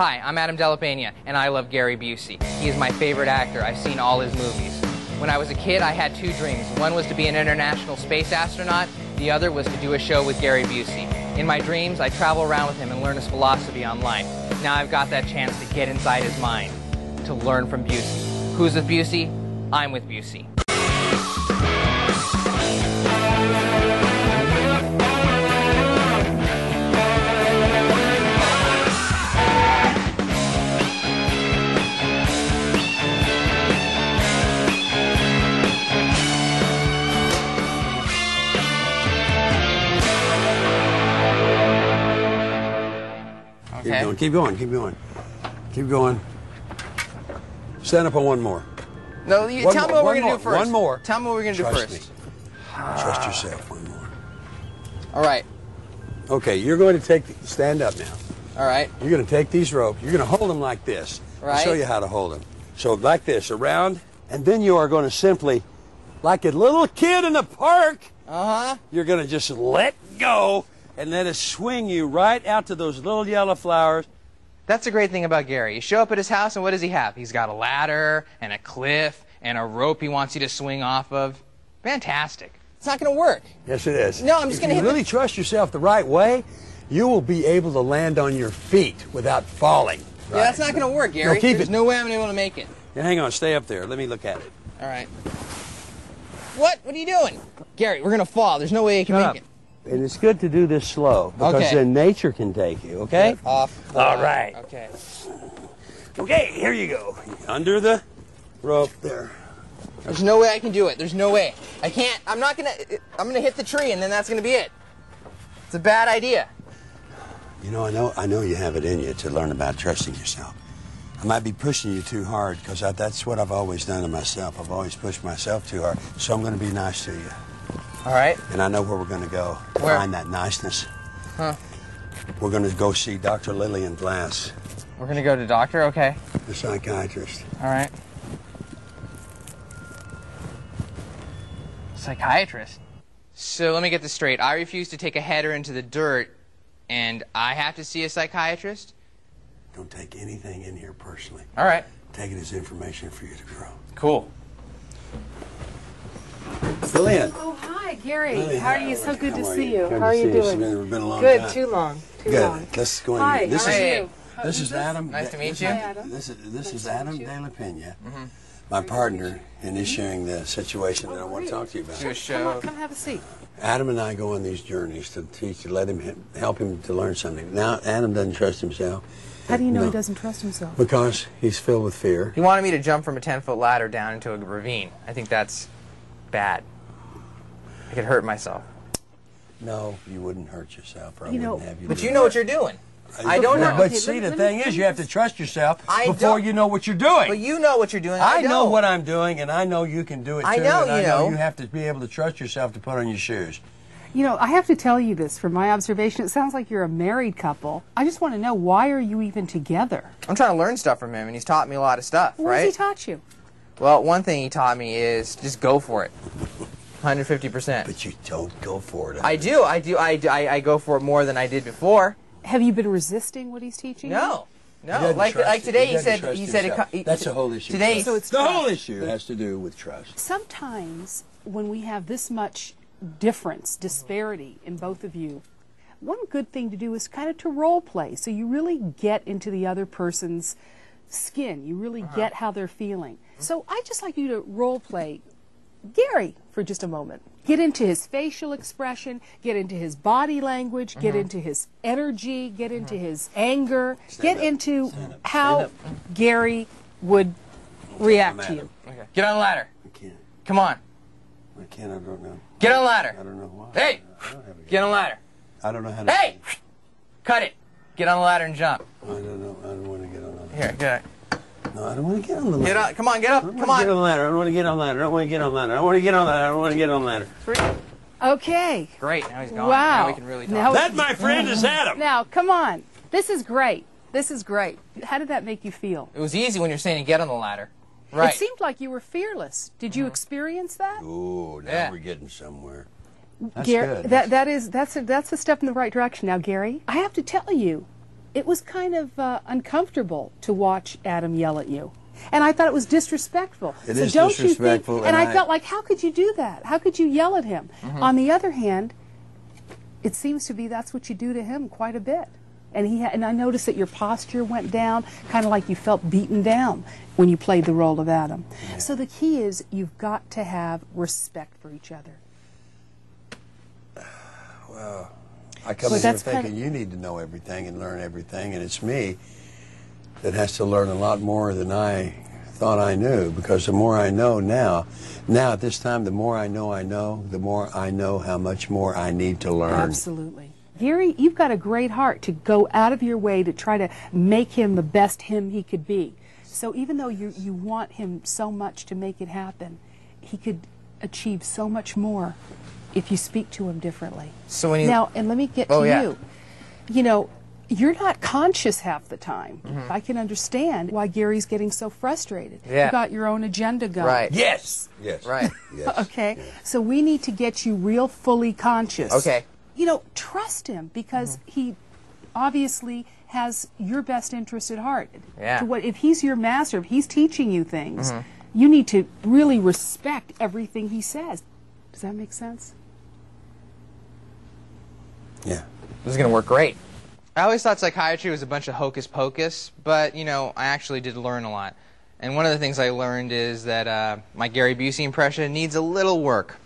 Hi, I'm Adam Delapena, and I love Gary Busey. He is my favorite actor. I've seen all his movies. When I was a kid, I had two dreams. One was to be an international space astronaut. The other was to do a show with Gary Busey. In my dreams, I travel around with him and learn his philosophy on life. Now I've got that chance to get inside his mind, to learn from Busey. Who's with Busey? I'm with Busey. Okay. Keep going, keep going. Keep going. Stand up on one more. No, tell me what we're going to do first. One more. Tell me what we're going to do first. Trust me. Trust yourself. One more. All right. Okay, you're going to stand up now. All right. You're going to take these ropes. You're going to hold them like this. Right. I'll show you how to hold them. So like this, around, and then you are going to simply, like a little kid in the park, you're going to just let go and let it swing you right out to those little yellow flowers. That's the great thing about Gary. You show up at his house, and what does he have? He's got a ladder and a cliff and a rope he wants you to swing off of. Fantastic. It's not going to work. Yes, it is. No, I'm just going to hit If you really trust yourself the right way, you will be able to land on your feet without falling. Yeah, that's not going to work, Gary. No, keep There's it. no way I'm able to make it. Yeah, hang on, stay up there. Let me look at it. All right. What? What are you doing? Gary, we're going to fall. There's no way you can make it. And it's good to do this slow, because then nature can take you, okay? Off. All right. Okay. Okay, here you go. Under the rope there. There's no way I can do it. There's no way. I can't. I'm going to hit the tree, and then that's going to be it. It's a bad idea. You know, I know you have it in you to learn about trusting yourself. I might be pushing you too hard, because that's what I've always done to myself. I've always pushed myself too hard. So I'm going to be nice to you. All right. And I know where we're going to go. Where? Find that niceness. Huh. We're going to go see Dr. Lillian Glass. We're going to go to doctor? Okay. The psychiatrist. All right. Psychiatrist? So let me get this straight. I refuse to take a header into the dirt, and I have to see a psychiatrist? Don't take anything in here personally. All right. Take it as information for you to grow. Cool. Lillian. Oh, hi, Gary. Lillian, how are you? So good to see you. Good How are to you see you. doing? It's been a long Good. time. Too long. Too Good. long. Let's go in. Hi. This How is are you? This is Adam. Nice to meet you. Hi, Adam. This is Adam De La Pena, my partner, and he's sharing the situation that I want to talk to you Do a about. show. Come have a seat. Adam and I go on these journeys to teach, to let him help him to learn something. Now Adam doesn't trust himself. How do you know No. he doesn't trust himself? Because he's filled with fear. He wanted me to jump from a 10-foot ladder down into a ravine. I think that's bad. I could hurt myself. No, you wouldn't hurt yourself, or I You know, wouldn't have you. But do you it. know what you're doing. I don't know. But Okay, see, let the me- thing is, you have to trust yourself I before don't. you know what you're doing. But you know what you're doing. I know don't. what I'm doing, and I know you can do it too. I know and I you know know. you have to be able to trust yourself to put on your shoes. You know, I have to tell you this from my observation. It sounds like you're a married couple. I just want to know, why are you even together? I'm trying to learn stuff from him, and he's taught me a lot of stuff, What right? has he taught you? Well, one thing he taught me is just go for it. 150%. But you don't go for it. I do. I go for it more than I did before. Have you been resisting what he's teaching you? No. He No. doesn't Like trust today you. he doesn't said trust he said himself. That's the whole issue. Today So it's the trust. whole issue has to do with trust. Sometimes when we have this much difference, disparity in both of you, one good thing to do is kind of to role play, so you really get into the other person's skin. You really get how they're feeling. So I'd just like you to role play Gary for just a moment. Get into his facial expression, get into his body language, get into his energy, get into his anger, get into how Gary would react to you. Okay. Get on the ladder. I can't. Come on. I can't. I don't know. Get on the ladder. I don't know why. Hey! I don't have a- Get on the ladder. I don't know how to. Hey! Cut it. Get on the ladder and jump. I don't know. I don't want to get on the Here, get No, I don't want to get on the ladder. Get on. Come on, get up. I don't Come want to get on on. the ladder. I don't want to get on the ladder. I don't want to get on the ladder. I don't want to get on the ladder. I don't want to get on the ladder. Okay. Great. Now he's gone. Wow. Now we can really talk. Now- That, my friend, is Adam. Now, come on. This is great. This is great. How did that make you feel? It was easy when you're saying to get on the ladder. Right. It seemed like you were fearless. Did you experience that? Ooh, now Yeah. we're getting somewhere. That's Gary, good. that's a step in the right direction. Now, Gary, I have to tell you, it was kind of uncomfortable to watch Adam yell at you. And I thought it was disrespectful. It so is don't disrespectful. You think, and I felt like, how could you do that? How could you yell at him? On the other hand, it seems to be that's what you do to him quite a bit. And and I noticed that your posture went down, kind of like you felt beaten down when you played the role of Adam. Yeah. So the key is you've got to have respect for each other. Well, I come in here thinking you need to know everything and learn everything, and it's me that has to learn a lot more than I thought I knew, because the more I know now at this time, the more I know, the more I know how much more I need to learn. Absolutely. Gary, you've got a great heart to go out of your way to try to make him the best him he could be. So even though you want him so much to make it happen, he could achieve so much more if you speak to him differently. So when you... Now, and let me get to you. You know, you're not conscious half the time. I can understand why Gary's getting so frustrated. Yeah. You've got your own agenda going. Right. Yes. Yes. Right. Yes. Okay. Yes. So we need to get you real fully conscious. Okay. You know, trust him, because he obviously has your best interest at heart. Yeah. If he's your master, if he's teaching you things, you need to really respect everything he says. Does that make sense? Yeah. This is going to work great. I always thought psychiatry was a bunch of hocus pocus, but, you know, I actually did learn a lot. And one of the things I learned is that my Gary Busey impression needs a little work.